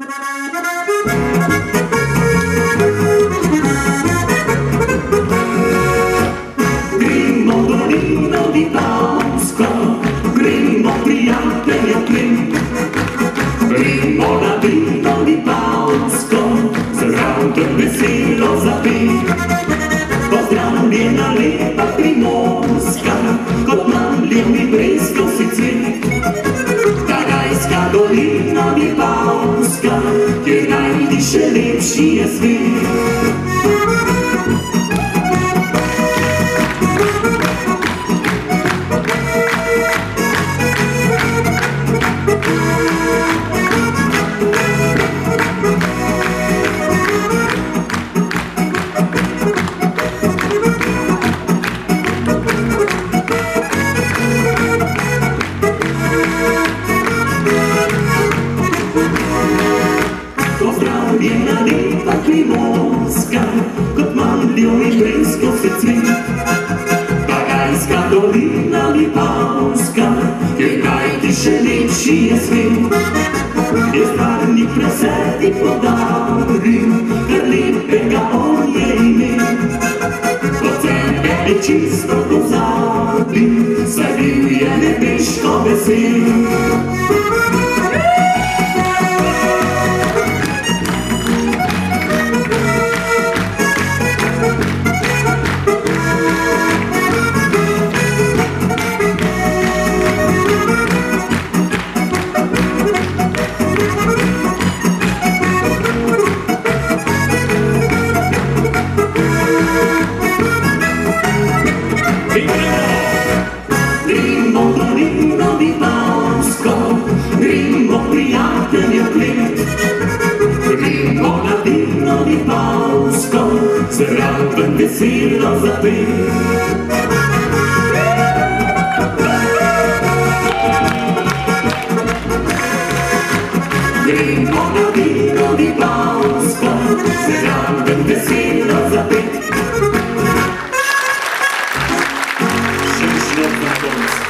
Gremo v dolino Vipavsko, gremo prijatelja plin. Gremo na vino Vipavsko, zraven veselo zapet. Pozdravljena lepa Primorska, kot mamljevi breskov si cvet. Tagajska dolina Vipavska, kjer najdi še lepši je svet. Pozdravljena lepa Primorska, kot mamljevi breskov si cvet. Tagajska dolina Vipavska, kjer najdi še lepši je svet. Je stvarnik na sebi podaril, kar lepega on je imel. Od sebe je čisto pozabil, saj bil je nebeško vesel. Gremo v dolino Vipavsko, gremo prijatelja plin. Gremo na vino Vipavsko, zraven veselo zapet. Gremo na vino Vipavsko, zraven veselo zapet. Še na koncu.